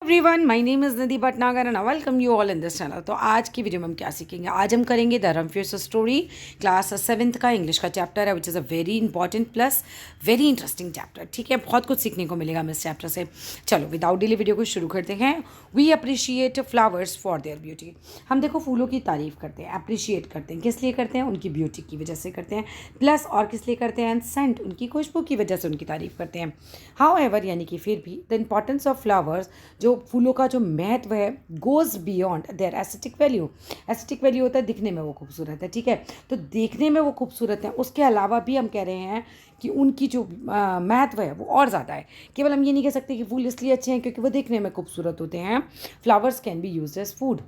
Everyone, my name is Nidhi Bhatnagar and welcome you all in this channel. तो आज की video में हम क्या सीखेंगे? आज हम करेंगे द रमफियर्स स्टोरी, क्लास 7th का इंग्लिश का चैप्टर है, which is a very important plus very interesting chapter. ठीक है, बहुत कुछ सीखने को मिलेगा हमें इस चैप्टर से। चलो विदाउट डिले वीडियो को शुरू करते हैं। We appreciate flowers for their beauty. हम देखो फूलों की तारीफ करते हैं, अप्रिशिएट करते हैं। किस लिए करते हैं? उनकी ब्यूटी की वजह से करते हैं। प्लस और किस लिए करते हैं? एंड सेंट, उनकी खुशबू की वजह से उनकी तारीफ करते हैं। हाउ एवर, यानी कि फिर भी द इम्पॉर्टेंस ऑफ फ्लावर्स, जो फूलों का जो महत्व है, goes beyond their aesthetic value. Aesthetic value होता है दिखने में वो खूबसूरत है, ठीक है। तो देखने में वो खूबसूरत है, उसके अलावा भी हम कह रहे हैं कि उनकी जो महत्व है वो और ज़्यादा है। केवल हम ये नहीं कह सकते कि फूल इसलिए अच्छे हैं क्योंकि वो देखने में खूबसूरत होते हैं। Flowers can be used as food.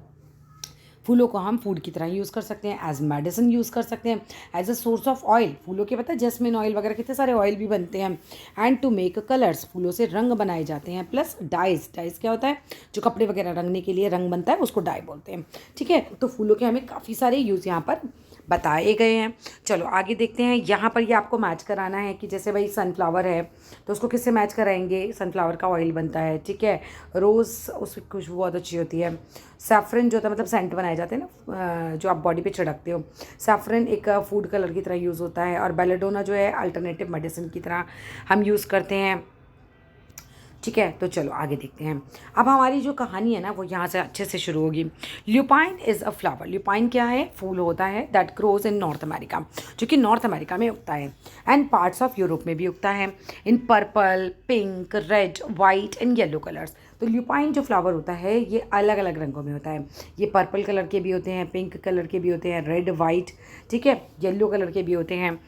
फूलों को हम फूड की तरह यूज़ कर सकते हैं, एज मेडिसिन यूज़ कर सकते हैं, as a source of oil. फूलों के पता है जैस्मिन ऑयल वगैरह कितने सारे ऑयल भी बनते हैं। एंड टू मेक कलर्स, फूलों से रंग बनाए जाते हैं। प्लस डाइज, डाइज क्या होता है? जो कपड़े वगैरह रंगने के लिए रंग बनता है उसको डाई बोलते हैं, ठीक है। तो फूलों के हमें काफ़ी सारे यूज़ यहाँ पर बताए गए हैं। चलो आगे देखते हैं। यहाँ पर ये आपको मैच कराना है कि जैसे भाई सनफ्लावर है तो उसको किससे मैच कराएंगे? सनफ्लावर का ऑयल बनता है, ठीक है। रोज़, उसकी खुशबू बहुत अच्छी होती है। सैफरन जो होता है, मतलब सेंट बनाए जाते हैं ना, जो आप बॉडी पे छिड़कते हो। सैफरन एक फूड कलर की तरह यूज़ होता है। और बेलेडोना जो है अल्टरनेटिव मेडिसिन की तरह हम यूज़ करते हैं, ठीक है। तो चलो आगे देखते हैं। अब हमारी जो कहानी है ना वो यहाँ से अच्छे से शुरू होगी। Lupin is a flower. Lupin क्या है? फूल होता है that grows in north America, जो कि नॉर्थ अमेरिका में उगता है। एंड पार्ट्स ऑफ यूरोप में भी उगता है, in purple, pink, red, white and yellow colours. तो ल्यूपाइन जो फ्लावर होता है ये अलग अलग रंगों में होता है। ये पर्पल कलर के भी होते हैं, पिंक कलर के भी होते हैं, रेड, वाइट, ठीक है, येलो कलर के भी होते हैं।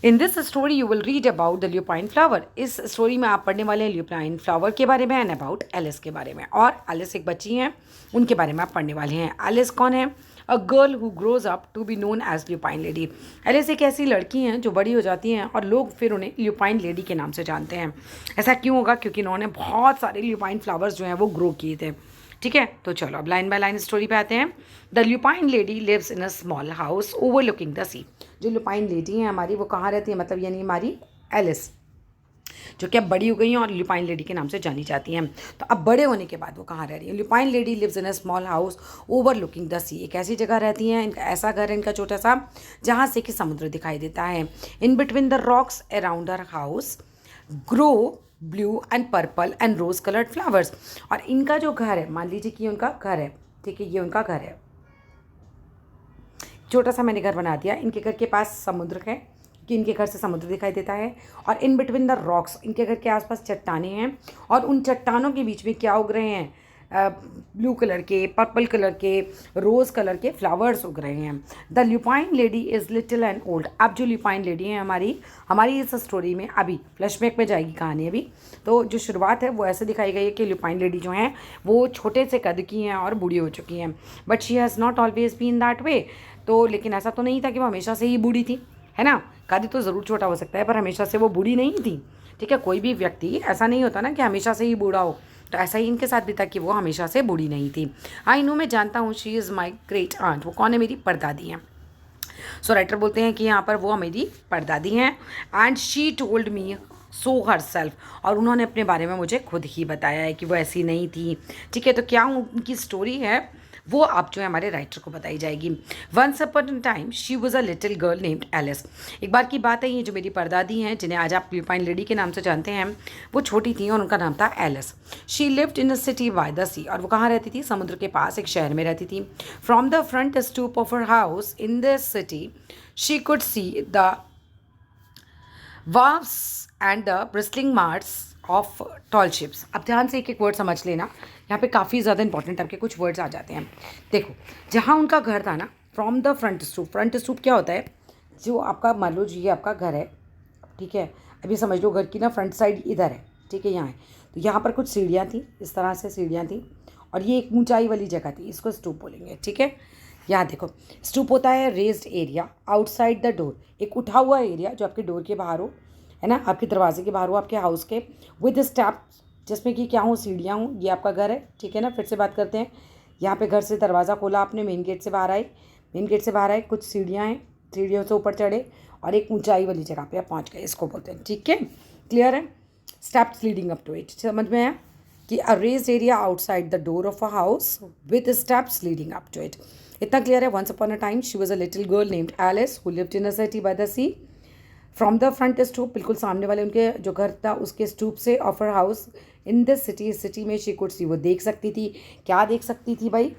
In this story you will read about the lupin flower. इस स्टोरी में आप पढ़ने वाले हैं ल्यूपाइन फ्लावर के बारे में एंड अबाउट एलिस के बारे में। और एलिस एक बच्ची हैं, उनके बारे में आप पढ़ने वाले हैं। एलिस कौन है? A girl who grows up to be known as lupine lady. Alice एक ऐसी लड़की हैं जो बड़ी हो जाती हैं और लोग फिर उन्हें ल्यूपाइन लेडी के नाम से जानते हैं। ऐसा क्यों होगा? क्योंकि इन्होंने बहुत सारे ल्यूपाइन फ्लावर्स जो हैं वो ग्रो किए थे, ठीक है। तो चलो अब लाइन बाय लाइन स्टोरी पे आते हैं। The lupine lady lives in a small house overlooking the sea. जो ल्यूपाइन लेडी है हमारी, वो कहाँ रहती है? मतलब यानी हमारी एलिस, जो कि अब बड़ी हो गई हैं और ल्यूपाइन लेडी के नाम से जानी जाती हैं। तो अब बड़े होने के बाद वो कहाँ रह रही है? Lupine lady lives in a small house overlooking the sea. एक ऐसी जगह रहती हैं, इनका ऐसा घर है इनका छोटा सा, जहाँ से कि समुद्र दिखाई देता है। In between the rocks around her house grow blue and purple and rose coloured flowers. और इनका जो घर है, मान लीजिए कि उनका घर है, ठीक है, ये उनका घर है, छोटा सा मैंने घर बना दिया। इनके घर के पास समुद्र है कि इनके घर से समुद्र दिखाई देता है। और इन बिटवीन द रॉक्स, इनके घर के आसपास चट्टानें हैं और उन चट्टानों के बीच में क्या उग रहे हैं? ब्लू कलर के, पर्पल कलर के, रोज़ कलर के फ्लावर्स उग रहे हैं। The lupine lady is little and old. अब जो ल्यूपाइन लेडी है हमारी हमारी इस स्टोरी में अभी फ्लैशबैक में जाएगी कहानी अभी। तो जो शुरुआत है वो ऐसे दिखाई गई है कि ल्यूपाइन लेडी जो हैं वो छोटे से कद की हैं और बूढ़ी हो चुकी हैं। But she has not always been that way. तो लेकिन ऐसा तो नहीं था कि वो हमेशा से ही बूढ़ी थी, है ना। कद तो ज़रूर छोटा हो सकता है पर हमेशा से वो बूढ़ी नहीं थी, ठीक है। कोई भी व्यक्ति ऐसा नहीं होता ना कि हमेशा से ही बूढ़ा हो। तो ऐसा ही इनके साथ भी था कि वो हमेशा से बूढ़ी नहीं थी। आई नो, मैं जानता हूँ, she is my great aunt. वो कौन है? मेरी परदादी हैं। सो राइटर बोलते हैं कि यहाँ पर वो मेरी परदादी हैं। And she told me so her self. और उन्होंने अपने बारे में मुझे खुद ही बताया है कि वो ऐसी नहीं थी, ठीक है। तो क्या उनकी स्टोरी है वो आप जो है हमारे राइटर को बताई जाएगी। Once upon time she was a little girl named Alice. एक बार की बात है, ये जो मेरी परदादी हैं जिन्हें आज आप ल्यूपाइन लेडी के नाम से जानते हैं, वो छोटी थी और उनका नाम था Alice. She lived in a city by the sea. और वो कहाँ रहती थी? समुद्र के पास एक शहर में रहती थी। From the front stoop of her house in this city she could see the waves and the bristling masts of tall ships. अब ध्यान से एक एक वर्ड समझ लेना, यहाँ पे काफ़ी ज़्यादा इंपॉर्टेंट आपके कुछ वर्ड्स आ जाते हैं। देखो, जहाँ उनका घर था ना, from the front stoop. Front stoop क्या होता है? जो आपका, मान लो जी ये आपका घर है, ठीक है। अभी समझ लो घर की ना फ्रंट साइड इधर है, ठीक है, यहाँ है। तो यहाँ पर कुछ सीढ़ियाँ थी, इस तरह से सीढ़ियाँ थी और ये एक ऊंचाई वाली जगह थी, इसको स्टूप बोलेंगे, ठीक है। यहाँ देखो, स्टूप होता है raised area outside the door. एक उठा हुआ एरिया जो आपके डोर के बाहर हो, है ना, आपके दरवाजे के बाहर हो, आपके हाउस के, विद स्टेप, जिसमें कि क्या हो? सीढ़ियाँ हों। ये आपका घर है, ठीक है ना। फिर से बात करते हैं। यहाँ पे घर से दरवाज़ा खोला आपने, मेन गेट से बाहर आए, मेन गेट से बाहर आए, कुछ सीढ़ियाँ हैं, सीढ़ियों से ऊपर चढ़े और एक ऊंचाई वाली जगह पे आप पहुँच गए, इसको बोलते हैं, ठीक है। क्लियर है? Steps leading up to it, समझ में आया? कि a raised area outside the door of a house with steps leading up to it. इतना क्लियर है। Once upon a time she was a little girl named Alice who lived in a city by the sea. From the front stoop, बिल्कुल सामने वाले उनके जो घर था उसके स्टूप से, of her house in this city, इस सिटी में शी कुड सी, वो देख सकती थी। क्या देख सकती थी भाई?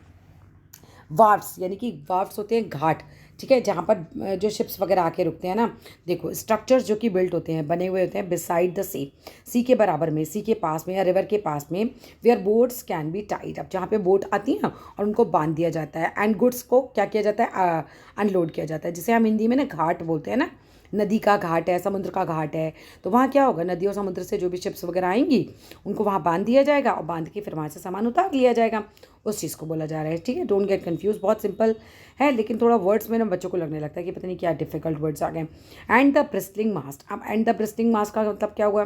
वार्फ्स, यानी कि वार्फ्स होते हैं घाट, ठीक है, जहाँ पर जो शिप्स वगैरह आके रुकते हैं ना। देखो स्ट्रक्चर्स जो कि बिल्ट होते हैं, बने हुए होते हैं बिसाइड द सी, सी के बराबर में, सी के पास में या रिवर के पास में, where boats can be tied up, जहाँ पे बोट आती हैं और उनको बांध दिया जाता है, एंड गुड्स को क्या किया जाता है? अनलोड किया जाता है, जिसे हम हिंदी में ना घाट बोलते हैं ना। नदी का घाट है, समुद्र का घाट है, तो वहाँ क्या होगा, नदी और समुद्र से जो भी शिप्स वगैरह आएंगी उनको वहाँ बांध दिया जाएगा और बांध के फिर वहाँ से सामान उतार लिया जाएगा। उस चीज़ को बोला जा रहा है, ठीक है। डोंट गेट कन्फ्यूज, बहुत सिंपल है, लेकिन थोड़ा वर्ड्स में ना बच्चों को लगने लगता है कि पता नहीं क्या डिफिकल्ट वर्ड्स आ गए। एंड द ब्रिस्टलिंग मास्ट, अब एंड द ब्रिस्टलिंग मास्ट का मतलब क्या हुआ?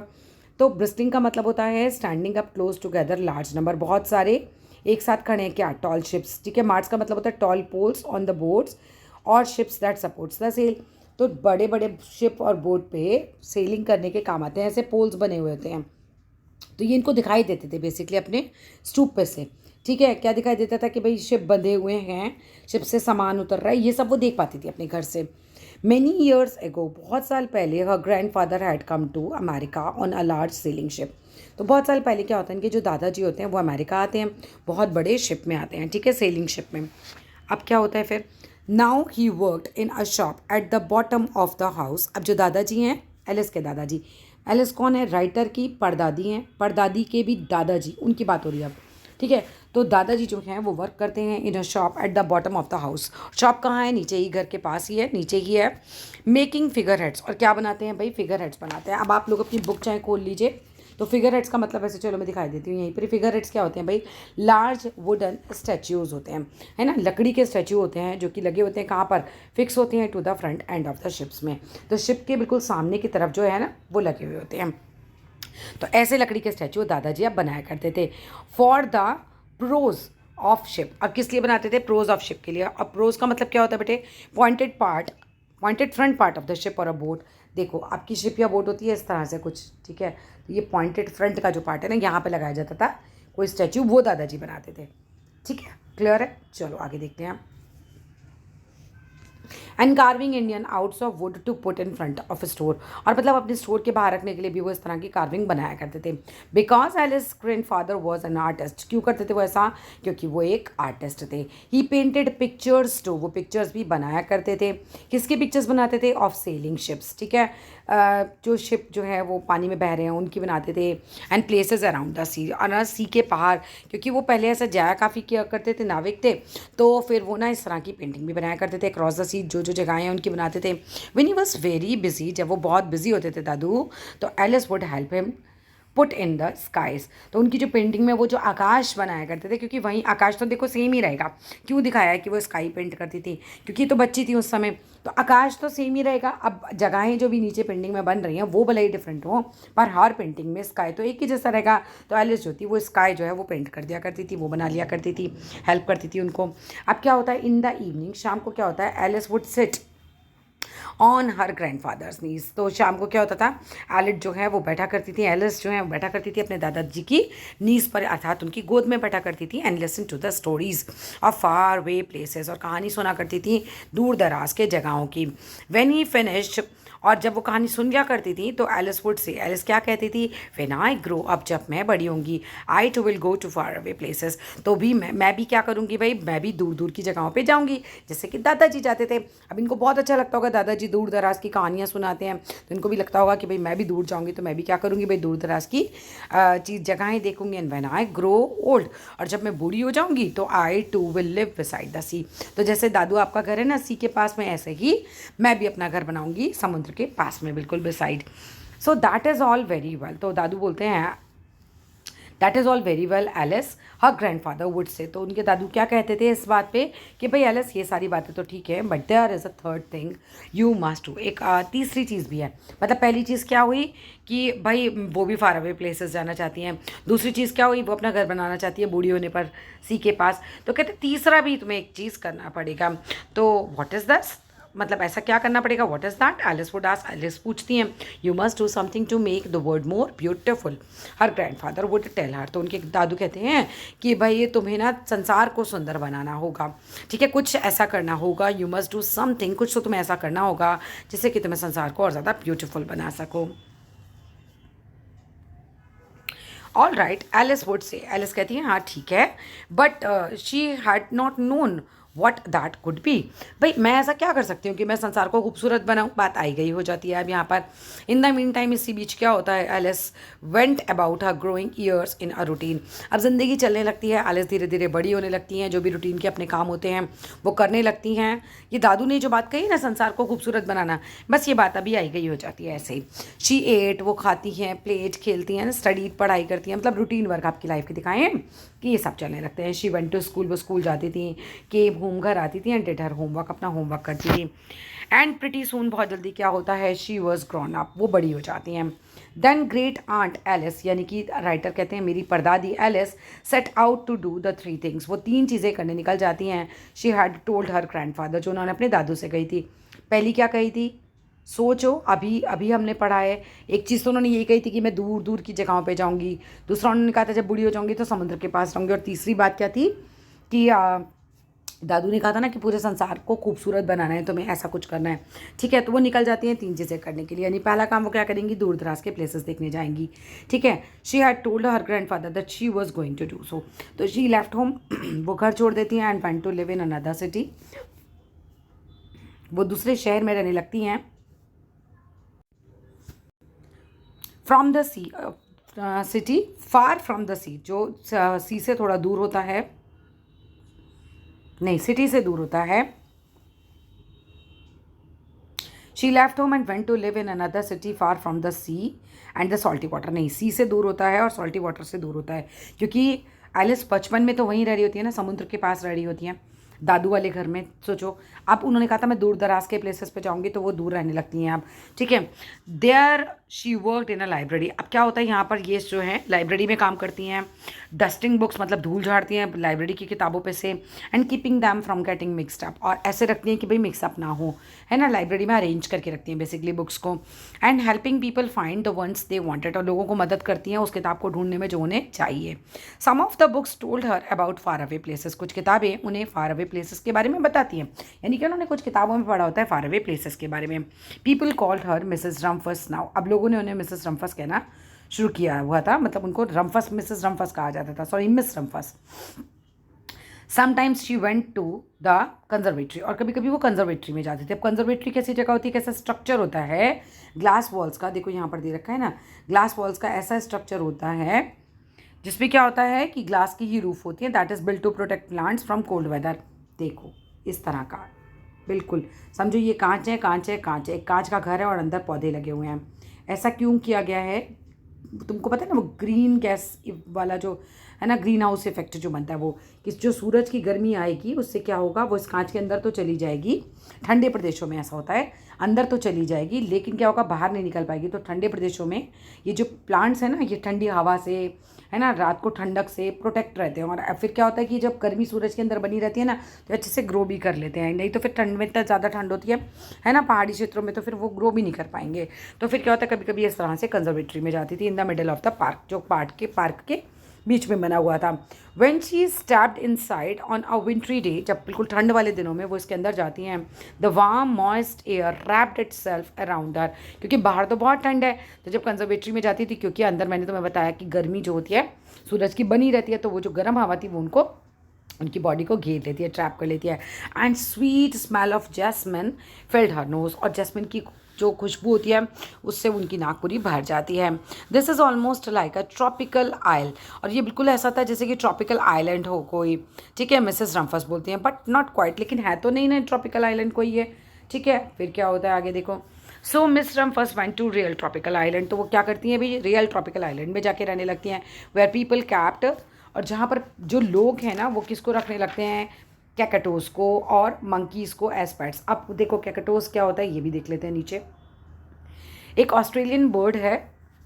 तो ब्रिस्टलिंग का मतलब होता है standing up close together large number, बहुत सारे एक साथ खड़े हैं, क्या? टॉल शिप्स, ठीक है। मार्ट्स का मतलब होता है tall poles on the boats और ships that supports the sail. तो बड़े बड़े शिप और बोट पे सेलिंग करने के काम आते हैं, ऐसे पोल्स बने हुए होते हैं। तो ये इनको दिखाई देते थे बेसिकली अपने स्टूप पे से, ठीक है। क्या दिखाई देता था? कि भाई शिप बंधे हुए हैं, शिप से सामान उतर रहा है, ये सब वो देख पाती थी अपने घर से। मैनी ईयर्स एगो, बहुत साल पहले, her grandfather had come to America on a large sailing ship. तो बहुत साल पहले क्या होता है, इनके जो दादाजी होते हैं वो अमेरिका आते हैं, बहुत बड़े शिप में आते हैं, ठीक है, सेलिंग शिप में। अब क्या होता है फिर? Now he worked in a shop at the bottom of the house. अब जो दादाजी हैं, एलिस के दादाजी, एलिस कौन है? राइटर की परदादी हैं, परदादी के भी दादाजी, उनकी बात हो रही है अब, ठीक है। तो दादाजी जो हैं वो वर्क करते हैं in a shop at the bottom of the house. Shop कहाँ है? नीचे ही, घर के पास ही है, नीचे ही है। मेकिंग फिगर हेड्स, और क्या बनाते हैं भाई? फिगर हेड्स बनाते हैं। अब आप लोग अपनी बुक चाहे खोल लीजिए, तो फिगर हेड्स का मतलब ऐसे, चलो मैं दिखाई देती हूँ यहीं पर। फिगर हेड्स क्या होते हैं भाई? लार्ज वुडन स्टैच्यूज होते हैं, है ना, लकड़ी के स्टैच्यू होते हैं जो कि लगे होते हैं कहाँ पर? फिक्स होते हैं to the front end of the ships में। तो शिप के बिल्कुल सामने की तरफ जो है ना वो लगे हुए होते हैं। तो ऐसे लकड़ी के स्टैचू दादाजी अब बनाया करते थे for the prows of ship. अब किस लिए बनाते थे? प्रोज ऑफ शिप के लिए। अब प्रोज का मतलब क्या होता है बेटे? Pointed part, pointed front part of the ship और अ बोट। देखो आपकी शिप या बोट होती है इस तरह से कुछ, ठीक है, तो ये पॉइंटेड फ्रंट का जो पार्ट है ना, यहाँ पे लगाया जाता था कोई स्टैचू, वो दादाजी बनाते थे, ठीक है। क्लियर है? चलो आगे देखते हैं। And carving Indian outs of wood to put in front of store, और मतलब अपने स्टोर के बाहर रखने के लिए भी वो इस तरह की कार्विंग बनाया करते थे। Because Alice grandfather was an artist, क्यों करते थे वो ऐसा? क्योंकि वो एक आर्टिस्ट थे। ही पेंटेड पिक्चर्स टू, वो पिक्चर्स भी बनाया करते थे। किसके पिक्चर्स बनाते थे? ऑफ सेलिंग शिप्स, ठीक है, जो शिप जो है वो पानी में बह रहे हैं उनकी बनाते थे। And places around the sea, और सी के बाहर, क्योंकि वो पहले ऐसा जाया काफ़ी किया करते थे, नाविक थे, तो फिर वो ना इस तरह की पेंटिंग भी बनाया करते थे क्रॉस द सी, जो जो जगहें हैं उनकी बनाते थे। When he was very busy, जब वो बहुत बिजी होते थे दादू, तो Alice would help him put in the skies. तो उनकी जो पेंटिंग में वो जो आकाश बनाया करते थे, क्योंकि वहीं आकाश तो देखो सेम ही रहेगा, क्यों दिखाया है कि वो स्काई पेंट करती थी? क्योंकि तो बच्ची थी उस समय, तो आकाश तो सेम ही रहेगा। अब जगहें जो भी नीचे पेंटिंग में बन रही हैं वो भले ही डिफरेंट हो, पर हर पेंटिंग में स्काई तो एक ही जैसा रहेगा। तो एलिस जो थी वो स्काई जो है वो पेंट कर दिया करती थी, वो बना लिया करती थी, हेल्प करती थी उनको। अब क्या होता है इन द इवनिंग, शाम को क्या होता है? Alice would sit on her grandfather's knees. तो शाम को क्या होता था? एलिट जो है वो बैठा करती थी, एलिस जो है वो बैठा करती थी अपने दादाजी की नीज पर, अर्थात उनकी गोद में बैठा करती थी। And listen to the stories of faraway places, और कहानी सुना करती थी दूर दराज के जगहों की। व्हेन ही फिनिश्ड, और जब वो कहानी सुन लिया करती थी तो एलिस वुड से, एलिस क्या कहती थी? व्हेन आई ग्रो अप, जब मैं बड़ी होंगी, I too will go to far away places, तो भी मैं भी क्या करूँगी भाई? मैं भी दूर दूर की जगहों पे जाऊँगी, जैसे कि दादाजी जाते थे। अब इनको बहुत अच्छा लगता होगा, दादाजी दूर दराज की कहानियाँ सुनाते हैं, तो इनको भी लगता होगा कि भाई मैं भी दूर जाऊँगी, तो मैं भी क्या करूँगी भाई? दूर दराज की चीज़ जगहें देखूँगी। And when I grow old, और जब मैं बूढ़ी हो जाऊँगी तो I too will live beside the sea. तो जैसे दादू आपका घर है ना सी के पास में, ऐसे ही मैं भी अपना घर बनाऊँगी समुद्र के पास में, बिल्कुल beside. So that is all very well. तो दादू बोलते हैं that is all very well Alice, her grandfather would say. तो उनके दादू क्या कहते थे इस बात पे कि भाई एलिस ये सारी बातें तो ठीक है, but there is a third thing you must do, एक तीसरी चीज़ भी है। मतलब पहली चीज़ क्या हुई कि भाई वो भी फार अवे प्लेसेस जाना चाहती हैं, दूसरी चीज़ क्या हुई? वो अपना घर बनाना चाहती है बूढ़ी होने पर सी के पास। तो कहते तीसरा भी तुम्हें एक चीज़ करना पड़ेगा। तो व्हाट इज़ दैट? मतलब ऐसा क्या करना पड़ेगा? What is that? Alice would ask, Alice पूछती हैं, you must do something to make the world more beautiful, her grandfather would tell her. तो उनके दादू कहते हैं कि भाई ये तुम्हें ना संसार को सुंदर बनाना होगा, ठीक है, कुछ ऐसा करना होगा, यू मस्ट डू समथिंग, कुछ तो तुम्हें ऐसा करना होगा जिससे कि तुम्हें संसार को और ज़्यादा ब्यूटिफुल बना सको। All right, Alice would say, Alice कहती है हाँ ठीक है, but she had not known what that could be. भाई मैं ऐसा क्या कर सकती हूँ कि मैं संसार को खूबसूरत बनाऊँ? बात आई गई हो जाती है अब यहाँ पर। इन द मीन टाइम इसी बीच क्या होता है, Alice went about her growing years in a routine. अब ज़िंदगी चलने लगती है, एलिस धीरे धीरे बड़ी होने लगती हैं, जो भी रूटीन के अपने काम होते हैं वो करने लगती हैं। ये दादू ने जो बात कही ना संसार को खूबसूरत बनाना, बस ये बात अभी आई गई हो जाती है ऐसे ही। शी एट, वो खाती हैं, प्लेट खेलती हैं, स्टडी पढ़ाई करती हैं, मतलब रूटीन वर्क आपकी लाइफ के दिखाएं कि ये सब चलने लगते हैं। शी वेंट टू स्कूल, वो स्कूल जाती थी, केम होम, घर आती थी, एंड डिड हर होमवर्क, अपना होमवर्क करती थी। एंड प्रिटी सून, बहुत जल्दी क्या होता है, शी वॉज ग्रॉन अप, वो बड़ी हो जाती हैं। देन ग्रेट आंट एलिस, यानी कि राइटर कहते हैं मेरी परदादी Alice, set out to do the 3 things, वो 3 चीज़ें करने निकल जाती हैं। She had told her grandfather, जो उन्होंने अपने दादू से कही थी। पहली क्या कही थी? सोचो, अभी अभी हमने पढ़ा है। एक चीज़ तो उन्होंने यही कही थी कि मैं दूर दूर की जगहों पे जाऊंगी। दूसरा उन्होंने कहा था जब बूढ़ी हो जाऊंगी तो समुद्र के पास रहूंगी। और तीसरी बात क्या थी कि दादू ने कहा था ना कि पूरे संसार को खूबसूरत बनाना है, तुम्हें ऐसा कुछ करना है, ठीक है। तो वो निकल जाती हैं 3 चीज़ें करने के लिए, यानी पहला काम वो क्या करेंगी, दूर दराज के प्लेसेस देखने जाएंगी, ठीक है। She had told her grandfather that she was going to do so, तो शी लेफ्ट होम, वो घर छोड़ देती हैं, and went to live in another city, वो दूसरे शहर में रहने लगती हैं। From the sea, city far from the sea, जो सी से थोड़ा दूर होता है, नहीं सिटी से दूर होता है। She left home and went to live in another city far from the sea and the salty water, नहीं सी से दूर होता है और सॉल्टी वाटर से दूर होता है, क्योंकि एलिस बचपन में तो वहीं रह रही होती है ना, समुद्र के पास रह रही होती हैं, दादू वाले घर में। सोचो, अब उन्होंने कहा था मैं दूर दराज के प्लेसेस पे जाऊंगी, तो वो दूर रहने लगती हैं अब, ठीक है। There she worked in a library, अब क्या होता है यहाँ पर, ये जो है लाइब्रेरी में काम करती हैं, डस्टिंग बुक्स, मतलब धूल झाड़ती हैं लाइब्रेरी की किताबों पे से, and keeping them from getting mixed up, और ऐसे रखती हैं कि भाई मिक्सअप ना हो, है ना, लाइब्रेरी में अरेंज करके रखती हैं बेसिकली बुक्स को। And helping people find the ones they wanted, और लोगों को मदद करती हैं उस किताब को ढूंढने में जो उन्हें चाहिए। Some of the books told her about far away places, कुछ किताबें उन्हें फार अवे प्लेसेस के बारे में बताती हैं, यानी कि उन्होंने कुछ किताबों में पढ़ा होता है फार अवे प्लेसेस के बारे में। People called her Mrs Rumphius now, अब लोगों ने उन्हें मिसेस रम्फस कहना शुरू किया हुआ था, मतलब उनको रम्फस, मिसेस रम्फस कहा जाता था, sorry Miss Rumphius. Sometimes she went to the conservatory, और कभी कभी वो कंजर्वेटरी में जाती थी। अब कंजर्वेटरी कैसी जगह होती है, कैसा स्ट्रक्चर होता है, ग्लास वॉल्स का, देखो यहाँ पर दे रखा है ना, ग्लास वॉल्स का ऐसा स्ट्रक्चर होता है जिसमें क्या होता है कि ग्लास की ही रूफ होती है, that is built to protect plants from cold weather. देखो इस तरह का, बिल्कुल समझो ये कांच है, कांच है, कांच है, एक कांच का घर है और अंदर पौधे लगे हुए हैं। ऐसा क्यों किया गया है, तुमको पता है ना, वो ग्रीन गैस वाला जो है ना, ग्रीन हाउस इफेक्ट जो बनता है, वो कि जो सूरज की गर्मी आएगी उससे क्या होगा, वो इस कांच के अंदर तो चली जाएगी, ठंडे प्रदेशों में ऐसा होता है, अंदर तो चली जाएगी लेकिन क्या होगा, बाहर नहीं निकल पाएगी। तो ठंडे प्रदेशों में ये जो प्लांट्स है ना, ये ठंडी हवा से, है ना, रात को ठंडक से प्रोटेक्ट रहते हैं। और फिर क्या होता है कि जब गर्मी सूरज के अंदर बनी रहती है ना, तो अच्छे से ग्रो भी कर लेते हैं, नहीं तो फिर ठंड में इतना ज़्यादा ठंड होती है ना पहाड़ी क्षेत्रों में, तो फिर वो ग्रो भी नहीं कर पाएंगे। तो फिर क्या होता है, कभी कभी इस तरह से कंजर्वेटरी में जाती थी, in the middle of the park, जो पार्क के बीच में बना हुआ था। When she stabbed in side on a विंट्री day, जब बिल्कुल ठंड वाले दिनों में वो इसके अंदर जाती हैं, the warm moist air wrapped itself around her, क्योंकि बाहर तो बहुत ठंड है, तो जब कंजर्वेटरी में जाती थी, क्योंकि अंदर मैंने तुम्हें बताया कि गर्मी जो होती है सूरज की बनी रहती है, तो वो जो गर्म हवा थी वो उनकी बॉडी को घेर लेती है, ट्रैप कर लेती है। And sweet smell of jasmine filled her nose, और जैस्मिन की जो खुशबू होती है उससे उनकी नाक पूरी भर जाती है। This is almost like a tropical isle, और ये बिल्कुल ऐसा था जैसे कि ट्रॉपिकल आइलैंड हो कोई, ठीक है, मिसेस रम्फस बोलती हैं, बट नॉट क्वाइट, लेकिन है तो नहीं ना ट्रॉपिकल आइलैंड कोई है, ठीक है। फिर क्या होता है आगे देखो, so Miss Rumphius went to real tropical island, तो वो क्या करती हैं भाई, रियल ट्रॉपिकल आइलैंड में जाके रहने लगती हैं, वेयर पीपल कैप्ट, और जहाँ पर जो लोग हैं ना वो किसको रखने लगते हैं, कैकटोस को और मंकीज़ को एज पेट्स। अब देखो कैकटोस क्या होता है ये भी देख लेते हैं नीचे। एक ऑस्ट्रेलियन बर्ड है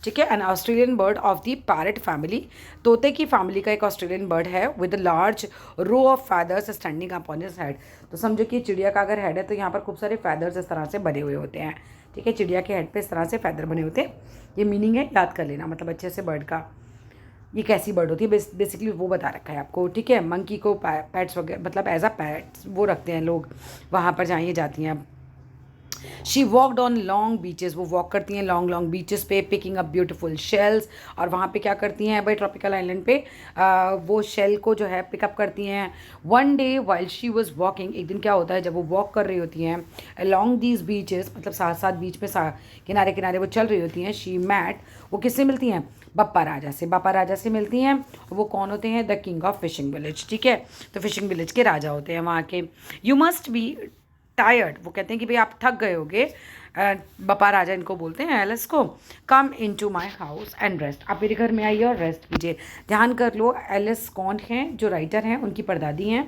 ठीक है। An Australian bird of the parrot family, तोते की फैमिली का एक ऑस्ट्रेलियन बर्ड है with large row of feathers standing upon his head. तो समझो कि चिड़िया का अगर हेड है तो यहाँ पर खूब सारे फैदर्स इस तरह से बने हुए होते हैं। ठीक है, चिड़िया के हेड पे इस तरह से फैदर बने होते हैं। ये मीनिंग है, याद कर लेना मतलब अच्छे से बर्ड का। ये कैसी बर्ड होती है बेसिकली वो बता रखा है आपको। ठीक है, मंकी को पैट्स वगैरह मतलब एज अ पैट्स वो रखते हैं लोग वहाँ पर जहाँ ये जाती हैं। She walked on long beaches, वो वॉक करती हैं लॉन्ग लॉन्ग बीचेस पे, पिकिंग अप ब्यूटीफुल शेल्स। और वहाँ पे क्या करती हैं भाई, ट्रॉपिकल आइलैंड पे वो शेल को जो है पिकअप करती हैं। One day while she was walking, एक दिन क्या होता है जब वो वॉक कर रही होती हैं अलॉन्ग दीज बीचेस, मतलब साथ साथ बीच में किनारे किनारे वो चल रही होती हैं। शी मैट, वो किससे मिलती हैं, बप्पा राजा से। बप्पा राजा से मिलती हैं। वो कौन होते हैं, the king of fishing village. ठीक है, तो फिशिंग विलेज के राजा होते हैं वहाँ के। यू मस्ट बी टायर्ड, वो कहते हैं कि भाई आप थक गए होगे। बप्पा राजा इनको बोलते हैं एलिस को। Come into my house and rest, आप मेरे घर में आइए और रेस्ट कीजिए। ध्यान कर लो, एलिस कौन है, जो राइटर हैं उनकी परदादी हैं।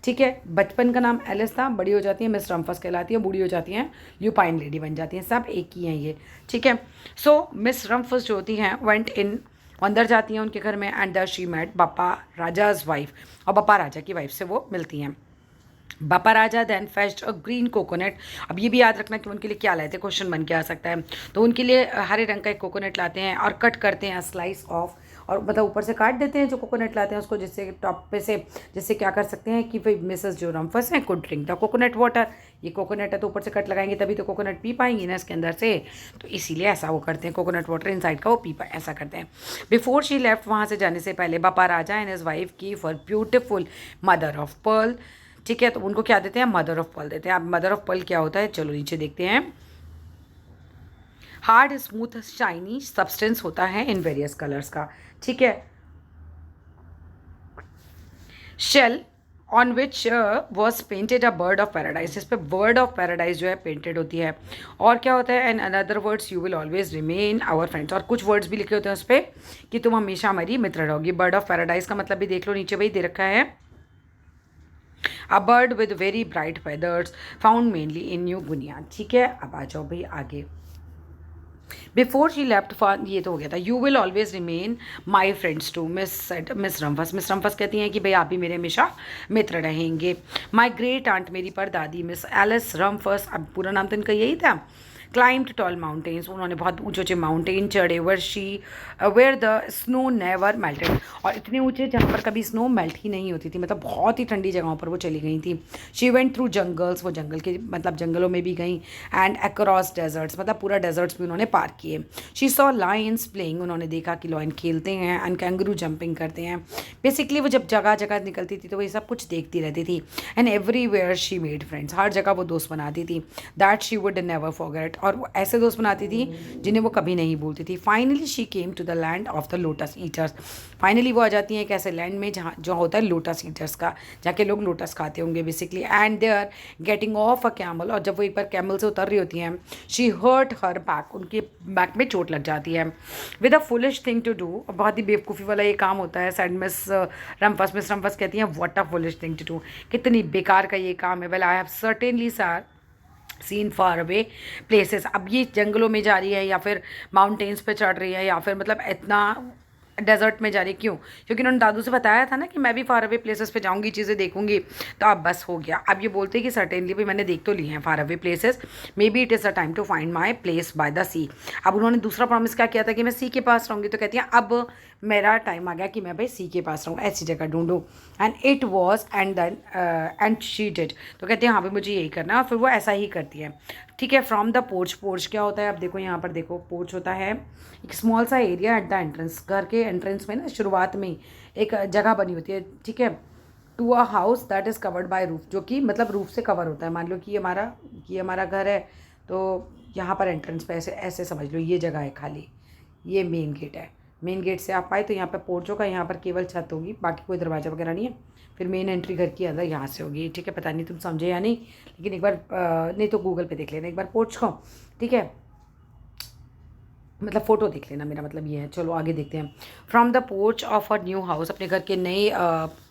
ठीक है, बचपन का नाम एलिस था, बड़ी हो जाती है मिस रम्फस कहलाती है, बूढ़ी हो जाती हैं ल्यूपाइन लेडी बन जाती हैं, सब एक ही हैं ये। ठीक है, सो मिस रम्फस जो होती हैं वेंट इन, अंदर जाती हैं उनके घर में, and the she met Bappa Raja's wife, और बप्पा राजा की वाइफ से वो मिलती हैं। Bappa Raja then fetched a green coconut. अब ये भी याद रखना कि उनके लिए क्या लाए थे, क्वेश्चन बन के आ सकता है। तो उनके लिए हरे रंग का एक कोकोनट लाते हैं और कट करते हैं स्लाइस ऑफ, और मतलब ऊपर से काट देते हैं जो कोकोनट लाते हैं उसको, जिससे टॉप पे से, जिससे क्या कर सकते हैं कि भाई मिसेस जो रम्फस हैं could drink the coconut water. ये कोकोनट है तो ऊपर से कट लगाएंगे तभी तो कोकोनट पी पाएंगी ना इसके अंदर से, तो इसीलिए ऐसा वो करते हैं, कोकोनट वाटर इनसाइड का वो पी पाए, ऐसा करते हैं। बिफोर शी लेफ्ट, वहाँ से जाने से पहले बप्पा राजा एंड हिज वाइफ की for beautiful mother of pearl. ठीक है, तो उनको क्या देते हैं, मदर ऑफ पर्ल देते हैं। अब मदर ऑफ पर्ल क्या होता है, चलो नीचे देखते हैं। हार्ड स्मूथ शाइनी सब्सटेंस होता है इन वेरियस कलर्स का। ठीक है, shell on which was painted a bird of paradise, इस पर बर्ड ऑफ पैराडाइज जो है पेंटेड होती है। और क्या होता है, and another words you will always remain our friends, और कुछ वर्ड्स भी लिखे होते हैं उस पर कि तुम हमेशा हमारी मित्र रहोगी। बर्ड ऑफ पैराडाइज का मतलब भी देख लो, नीचे भाई दे रखा है, a bird with very bright feathers found mainly in New Guinea. ठीक है, अब आ जाओ भाई आगे। बिफोर शी लेफ्ट फॉर, ये तो हो गया था। You will always remain my friends too, Miss Rumphius. Miss Rumphius कहती हैं कि भाई आप भी मेरे हमेशा मित्र रहेंगे। माई ग्रेट आंट, मेरी परदादी मिस एलिस रम्फस, अब पूरा नाम तो इनका यही था। क्लाइम्ड टॉल माउंटेन्स, उन्होंने बहुत ऊंचे ऊंचे माउंटेन चढ़े। Where the snow never melted, और इतने ऊंचे जहाँ पर कभी स्नो मेल्ट ही नहीं होती थी, मतलब बहुत ही ठंडी जगहों पर वो चली गई थी। शी वेंट थ्रू जंगल्स, वो जंगल के मतलब जंगलों में भी गई। एंड अक्रॉस डेजर्ट्स, मतलब पूरा डेजर्ट्स भी उन्होंने पार किए। शी सॉ लायंस प्लेइंग, उन्होंने देखा कि लॉयन खेलते हैं, एंड कैंगरू जंपिंग करते हैं। बेसिकली वो जब जगह जगह निकलती थी तो वो ये सब कुछ देखती रहती थी। And everywhere she made friends, हर जगह वो दोस्त बनाती थी। That she would never forget, और वो ऐसे दोस्त बनाती थी जिन्हें वो कभी नहीं भूलती थी। Finally she came to the land of the lotus eaters, finally वो आ जाती हैं एक ऐसे लैंड में जहाँ जो होता है लोटस ईटर्स का, जाके लोग लोटस खाते होंगे basically. And they are getting off a camel, और जब वो एक बार कैमल से उतर रही होती हैं, शी हर्ट हर बैक, उनके बैक में चोट लग जाती है। With a foolish thing to do, बहुत ही बेवकूफ़ी वाला ये काम होता है। सैड मिस रम्फस कहती हैं what a foolish thing to do, कितनी बेकार का ये काम है। Well I have certainly sir seen far away places, अब ये जंगलों में जा रही है या फिर माउंटेन्स पे चढ़ रही है या फिर मतलब इतना डेजर्ट में जा रही, क्यों, क्योंकि उन्होंने दादू से बताया था ना कि मैं भी फार अवे प्लेसेस पे जाऊंगी, चीज़ें देखूंगी। तो अब बस हो गया, अब ये बोलते हैं कि सर्टेनली भी मैंने देख तो लिए हैं far away places, maybe it is a time to find my place by the sea. अब उन्होंने दूसरा प्रॉमिस क्या किया था कि मैं सी के पास रहूँगी, तो कहती हैं अब मेरा टाइम आ गया कि मैं भाई सी के पास रहूँ, ऐसी जगह ढूंढूँ। And it was and then and she did, तो कहते हैं हाँ भाई मुझे यही करना है, और फिर वो ऐसा ही करती है। ठीक है, फ्रॉम द पोर्च, पोर्च क्या होता है, अब देखो यहाँ पर देखो, पोर्च होता है एक स्मॉल सा एरिया एट द एंट्रेंस, घर के एंट्रेंस में ना शुरुआत में एक जगह बनी होती है। ठीक है, to a house that is covered by roof, जो कि मतलब रूफ से कवर होता है। मान लो कि ये हमारा घर है, तो यहाँ पर एंट्रेंस पे ऐसे ऐसे समझ लो ये जगह है खाली, ये मेन गेट है। मेन गेट से आप आए तो यहाँ पर पोर्च होगा, यहाँ पर केवल छत होगी, बाकी कोई दरवाज़ा वगैरह नहीं है। फिर मेन एंट्री घर की अंदर यहाँ से होगी। ठीक है, पता नहीं तुम समझे या नहीं, लेकिन एक बार नहीं तो गूगल पे देख लेना एक बार पोर्च को। ठीक है, मतलब फ़ोटो देख लेना, मेरा मतलब ये है। चलो आगे देखते हैं। From the porch of a new house, अपने घर के नए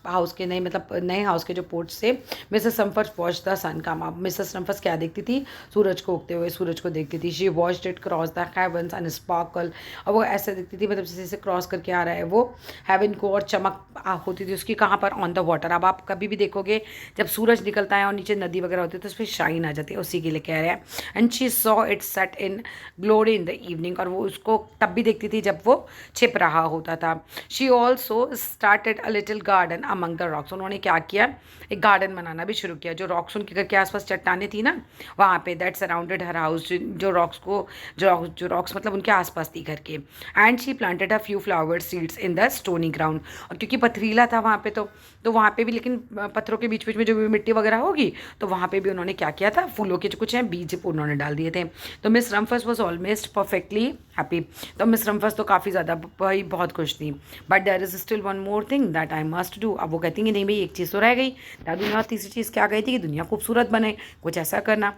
हाउस के नए मतलब नए हाउस के जो पोर्च से Mrs Rumphius watch the sun come up. Mrs Rumphius क्या देखती थी? सूरज को उगते हुए सूरज को देखती थी। She watched it cross the heavens and sparkle, और वो ऐसे देखती थी मतलब जैसे क्रॉस करके आ रहा है वो हेवन को, और चमक होती थी उसकी कहाँ पर? On the water. अब आप कभी भी देखोगे जब सूरज निकलता है और नीचे नदी वगैरह होती है तो उस पर शाइन आ जाती है, उसी के लिए कह रहे हैं। And she saw it set in glory in the evening, और वो उसको तब भी देखती थी जब वो छिप रहा होता था। She also started a little garden among the rocks. उन्होंने क्या किया? एक गार्डन बनाना भी शुरू किया। जो रॉक्स उनके घर के आसपास चट्टाने थी ना, वहाँ पे दैट सराउंडेड हर हाउस, जो रॉक्स मतलब उनके आसपास थी घर के। And she planted a few flower seeds in the stony ground, और क्योंकि पथरीला था वहाँ पे तो वहाँ पे भी, लेकिन पत्थरों के बीच बीच में जो भी मिट्टी वगैरह होगी तो वहाँ पे भी उन्होंने क्या किया था? फूलों के जो कुछ हैं बीज उन्होंने डाल दिए थे। तो Miss Rumphius was almost perfectly happy. तो मिस रम्फर्स तो काफ़ी ज़्यादा भाई बहुत खुश थी। But there is still one more thing that I must do. अब वो कहती हैं नहीं भाई एक चीज़ तो रह गई। दादू ने और तीसरी चीज़ क्या गई थी? कि दुनिया खूबसूरत बने, कुछ ऐसा करना।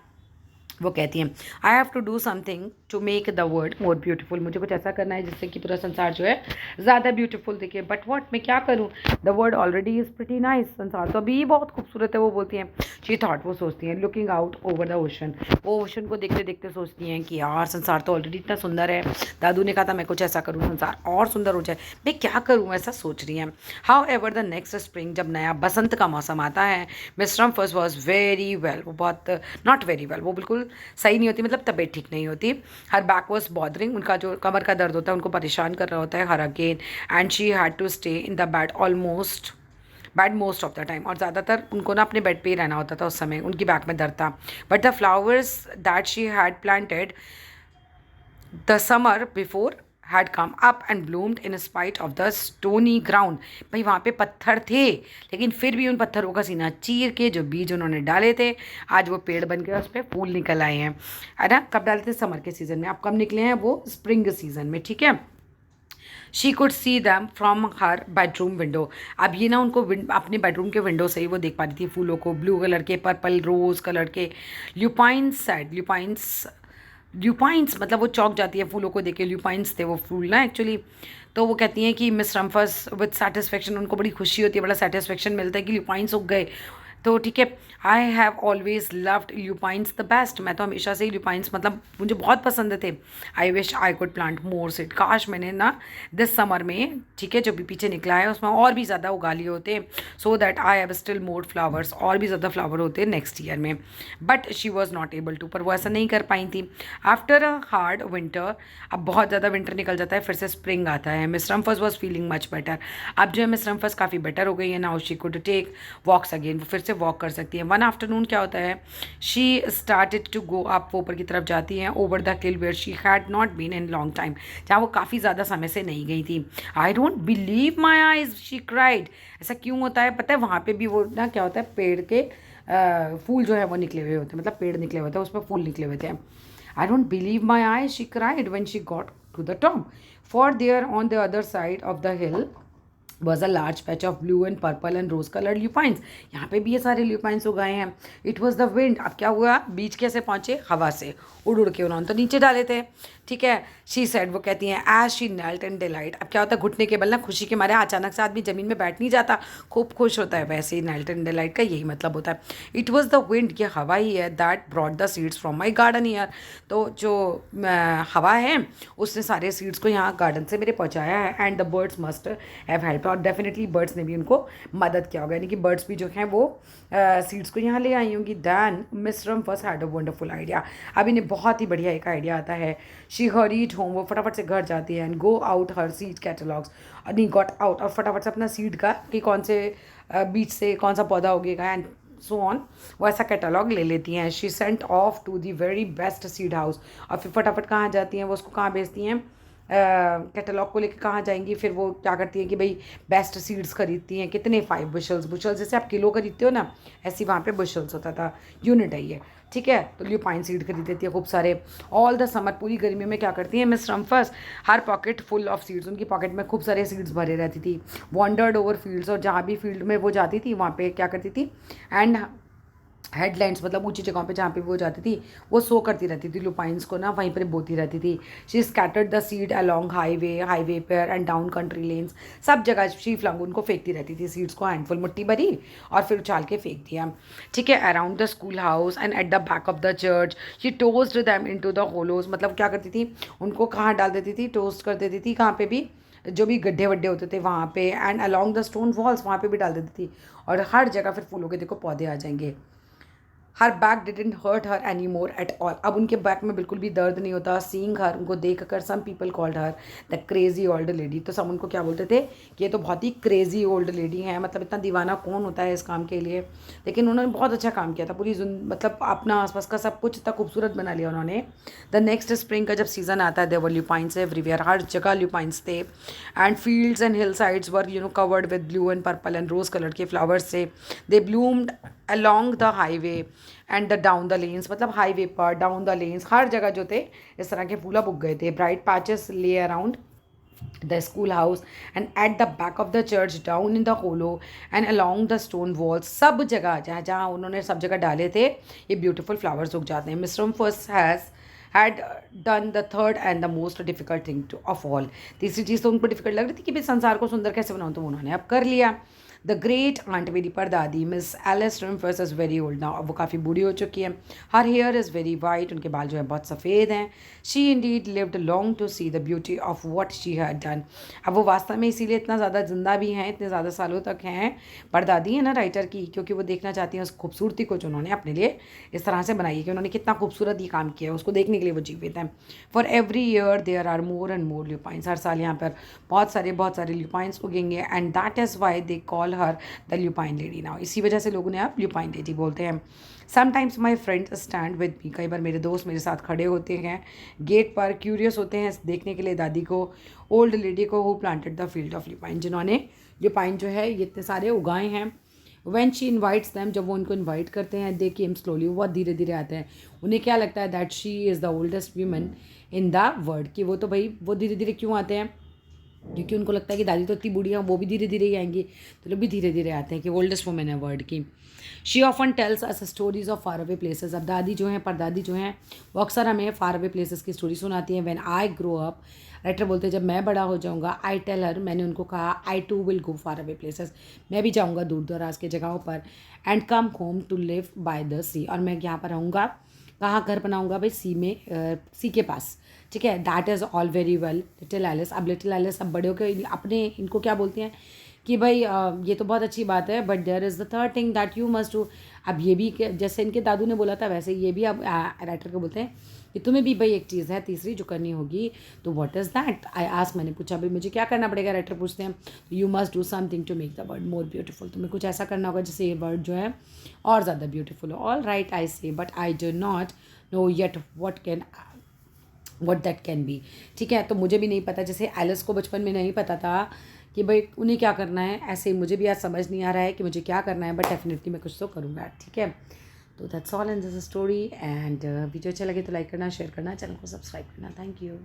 वो कहती हैं I have to do something to make the world more beautiful. मुझे कुछ ऐसा करना है जिससे कि पूरा संसार जो है ज़्यादा ब्यूटीफुल दिखे। बट व्हाट, मैं क्या करूँ? The world already is pretty nice. संसार तो अभी बहुत खूबसूरत है, वो बोलती हैं। शी थॉट, वो सोचती हैं, looking out over the ocean. वो ओशन को देखते देखते सोचती हैं कि यार संसार तो ऑलरेडी इतना सुंदर है। दादू ने कहा था मैं कुछ ऐसा करूँ संसार और सुंदर हो जाए, मैं क्या करूँ? ऐसा सोच रही हैं। How ever the next spring, जब नया बसंत का मौसम आता है, Miss Rumphius was very well. वो बहुत नॉट वेरी वेल, वो बिल्कुल सही नहीं होती, मतलब तबीयत ठीक नहीं होती। हर बैक वॉज बॉदरिंग, उनका जो कमर का दर्द होता है उनको परेशान कर रहा होता है her again. And she had to stay in the bed most of the time, और ज़्यादातर उनको ना अपने बेड पे ही रहना होता था उस समय, उनकी बैक में दर्द था। But the flowers that she had planted the summer before had come up and bloomed in spite of the stony ground। भाई वहाँ पे पत्थर थे, लेकिन फिर भी उन पत्थरों का सीना चीर के जो बीज उन्होंने डाले थे आज वो पेड़ बन के उस पर फूल निकल आए हैं, है ना। कब डाले थे? समर के सीज़न में। अब कब निकले हैं? वो स्प्रिंग सीज़न में, ठीक है। She could see them from her bedroom window. अब ये ना उनको अपने बेडरूम के विंडो से ही वो देख पा रही थी फूलों को, ब्लू कलर के, पर्पल रोज कलर के। ल्यूपाइंस मतलब वो चौंक जाती है फूलों को देख के। ल्यूपाइंस थे वो फूल ना एक्चुअली। तो वो कहती हैं कि मिस रम्फर्स विद सेटिस्फेक्शन, उनको बड़ी खुशी होती है, बड़ा सेटिस्फेक्शन मिलता है कि ल्यूपाइंस उग गए। तो ठीक है, I have always loved lupines the best. मैं तो हमेशा से ही ल्यूपाइंस मतलब मुझे बहुत पसंद थे। I wish I could plant more seed. काश मैंने ना दिस समर में, ठीक है, जो भी पीछे निकला है उसमें और भी ज़्यादा उगा लिए होते, so that I have still more flowers, और भी ज़्यादा फ्लावर होते नेक्स्ट ईयर में। But she was not able to, पर वो ऐसा नहीं कर पाई थी। आफ्टर अ हार्ड विंटर, अब बहुत ज़्यादा विंटर निकल जाता है, फिर से स्प्रिंग आता है। Miss Rumphius was feeling much better. अब जो है मिस रम्फर्स काफ़ी बेटर हो गई है। Now she could take walks again, वो फिर से वॉक कर सकती है। वन आफ्टरनून क्या होता है, she started to go up, वो ऊपर की तरफ जाती हैं, over the hill where she had not been in long time, जहाँ वो काफ़ी ज़्यादा समय से नहीं गई थी। I don't believe my eyes, she cried. ऐसा क्यों होता है पता है? वहाँ पे भी वो ना क्या होता है, पेड़ के फूल जो है वो निकले हुए होते हैं, मतलब पेड़ निकले हुए थे उसमें फूल निकले हुए थे। I don't believe my eyes, she cried when she got to the top, for there on the other side of the hill was a large patch of blue and purple and rose coloured lupines. यहाँ पे भी ये सारे lupines उगाए हैं। It was the wind. अब क्या हुआ? बीज कैसे पहुँचे? हवा से उड़ उड़ के उन्होंने तो नीचे डाले थे, ठीक है। शी सेड, वो कहती हैं, as she knelt in delight. अब क्या होता है, घुटने के बल ना खुशी के मारे अचानक से आदमी ज़मीन में बैठ नहीं जाता, खूब खुश होता है, वैसे ही नेल्ट इन डिलाइट का यही मतलब होता है। इट वॉज द विंड, ये हवा ही है, that brought the seeds from my garden year. तो जो हवा है उसने सारे सीड्स को यहाँ गार्डन से मेरे पहुँचाया है। And the birds must have help, और डेफिनेटली बर्ड्स ने भी उनको मदद किया होगा, यानी कि बर्ड्स भी जो हैं वो सीड्स को यहाँ ले आई होंगी। Then Miss Rumphius had a wonderful idea. अब इन्हें बहुत ही बढ़िया एक आइडिया आता है। शी हरीड होम, वो फटाफट से घर जाती है। And go out her seed catalogues, नहीं गॉट आउट, और फटाफट से अपना सीड का कि कौन से बीज से कौन सा पौधा उगेगा एंड सो ऑन, वो ऐसा कैटलॉग ले लेती हैं। She sent off to the very best seed house, और फिर फटाफट कहाँ जाती हैं वो, उसको कहाँ भेजती हैं, कैटलॉग को लेकर कहाँ जाएंगी, फिर वो क्या करती है कि भाई बेस्ट सीड्स खरीदती हैं। कितने 5 बुशल्स जैसे आप किलो खरीदते हो ना, ऐसी वहाँ पे बुशल्स होता था, यूनिट है ये, ठीक है। तो ल्यूपाइन सीड खरीद देती है खूब सारे। ऑल द समर, पूरी गर्मी में क्या करती है मिस रम्फर्स, हर पॉकेट फुल ऑफ सीड्स, उनकी पॉकेट में खूब सारे सीड्स भरे रहती थी। वॉन्डर्ड ओवर फील्ड्स, और जहाँ भी फील्ड में वो जाती थी वहाँ पे क्या करती थी, एंड हेडलैंड्स मतलब ऊंची जगहों पे जहाँ पे वो जाती थी, वो सो करती रहती थी लुपाइंस को ना, वहीं पर बोती रहती थी। She scattered the seed along highway पर एंड डाउन कंट्री लेन्स, सब जगह शी फ्लंग, उनको फेंकती रहती थी सीड्स को, हैंडफुल मुट्ठी भरी और फिर उछाल के फेंक दिया। ठीक है, around the school house and at the back of the church she tossed them into the hollows, मतलब क्या करती थी, उनको कहाँ डाल देती थी, टोस्ट कर देती थी, कहाँ पे भी जो भी गड्ढे वड्ढे होते थे वहाँ पे, and along the stone walls, वहाँ पे भी डाल देती थी। और हर जगह फिर फूलों के देखो पौधे आ जाएंगे। Her back didn't hurt her any more at all, अब उनके बैक में बिल्कुल भी दर्द नहीं होता। सीइंग हर, उनको देख कर some people called her the crazy old lady, तो सब उनको क्या बोलते थे कि ये तो बहुत ही क्रेजी ओल्ड लेडी है, मतलब इतना दीवाना कौन होता है इस काम के लिए। लेकिन उन्होंने बहुत अच्छा काम किया था, पूरी मतलब अपना आसपास का सब कुछ इतना खूबसूरत बना लिया उन्होंने। द नेक्स्ट स्प्रिंग का जब सीज़न आता है, देवर ल्यूपाइंस एवरीवेयर, हर जगह ल्यूपाइंस थे। And fields and hillsides were covered with blue and purple and rose colour के फ्लावर्स से। They bloomed along the highway and the down the lanes, मतलब highway पर डाउन द लेन्स हर जगह जो थे इस तरह के फूल उग गए थे। ब्राइट पैचेस ले around the school house and at the back of the church down in the hollow and along the stone walls, सब जगह जहाँ जहाँ उन्होंने सब जगह डाले थे ये ब्यूटीफुल फ्लावर्स उग जाते हैं। Mister first had done the third and the most difficult thing of all, तीसरी चीज़ तो उनको डिफिकल्ट लग रही थी कि भाई संसार को सुंदर कैसे बनाऊँ, तो उन्होंने अब कर लिया। द ग्रेट आंट, मेरी परदादी Miss Alice Rumphius is very old now, अब वो काफ़ी बूढ़ी हो चुकी है। Her hair is very white, उनके बाल जो है बहुत सफ़ेद हैं। She indeed lived long to see the beauty of what she had done, अब वो वास्तव में इसीलिए इतना ज़्यादा जिंदा भी हैं, इतने ज़्यादा सालों तक हैं, परदादी है ना राइटर की, क्योंकि वो देखना चाहती हैं उस खूबसूरती को जो उन्होंने अपने लिए इस तरह से बनाई है कि उन्होंने कितना खूबसूरत ये काम किया है, उसको देखने के लिए वो जीवित हैं। For every year there are more and more lupines, हर साल यहाँ पर बहुत सारे ल्यूपाइंस उगेंगे। And that is why they call her the lupine lady now, इसी वजह से लोगों ने आप ल्यूपाइन लेडी बोलते हैं। Sometimes my friends stand with me, कई बार मेरे दोस्त मेरे साथ खड़े होते हैं गेट पर, क्यूरियस होते हैं देखने के लिए दादी को, ओल्ड लेडी को, who planted the field of lupin, जिन्होंने ल्यूपाइन जो है ये इतने सारे उगाए हैं। व्हेन शी इन्वाइट्स दैम, जब वो उनको इन्वाइट करते हैं, दे केम स्लोली, वो बहुत धीरे धीरे आते हैं। उन्हें क्या लगता है that she is the oldest women in the world, कि वो तो भाई वो धीरे धीरे क्यों आते हैं, क्योंकि उनको लगता है कि दादी तो इतनी बूढ़ी है, वो भी धीरे धीरे ही आएंगी, तो लोग भी धीरे धीरे आते हैं कि ओल्डेस्ट वुमेन है वर्ल्ड की। She often tells us stories of far away places, अब दादी जो हैं परदादी जो हैं वो अक्सर हमें फार अवे प्लेसेस की स्टोरी सुनाती हैं। When I grow up, writer बोलते हैं जब मैं बड़ा हो जाऊँगा, आई टेल हर, मैंने उनको कहा, I too will go far away places, मैं भी जाऊँगा दूर दराज के जगहों पर। And come home to live by the sea, और मैं यहाँ पर रहूँगा, कहाँ घर बनाऊँगा भाई, सी में, सी के पास। ठीक है, that is all very well little Alice, अब लिटिल एलिस अब बड़े होकर अपने इनको क्या बोलते हैं कि भाई ये तो बहुत अच्छी बात है, but there is the third thing that you must do, अब ये भी जैसे इनके दादू ने बोला था वैसे ये भी अब राइटर को बोलते हैं कि तुम्हें भी भाई एक चीज़ है तीसरी जो करनी होगी, तो what is that, I ask, मैंने पूछा भाई मुझे क्या करना पड़ेगा, राइटर पूछते हैं, you must do something to make the word more beautiful, तुम्हें कुछ ऐसा करना होगा जिससे ये वर्ड जो है और ज़्यादा ब्यूटीफुल हो। ऑल राइट आई से, but I do not know yet what that can be, ठीक है, तो मुझे भी नहीं पता, जैसे एलिस को बचपन में नहीं पता था कि भाई उन्हें क्या करना है, ऐसे ही मुझे भी आज समझ नहीं आ रहा है कि मुझे क्या करना है, बट डेफिनेटली मैं कुछ तो करूँगा। ठीक है, तो that's all in this story, and video अच्छा लगे तो लाइक करना, शेयर करना, चैनल को सब्सक्राइब करना। Thank you.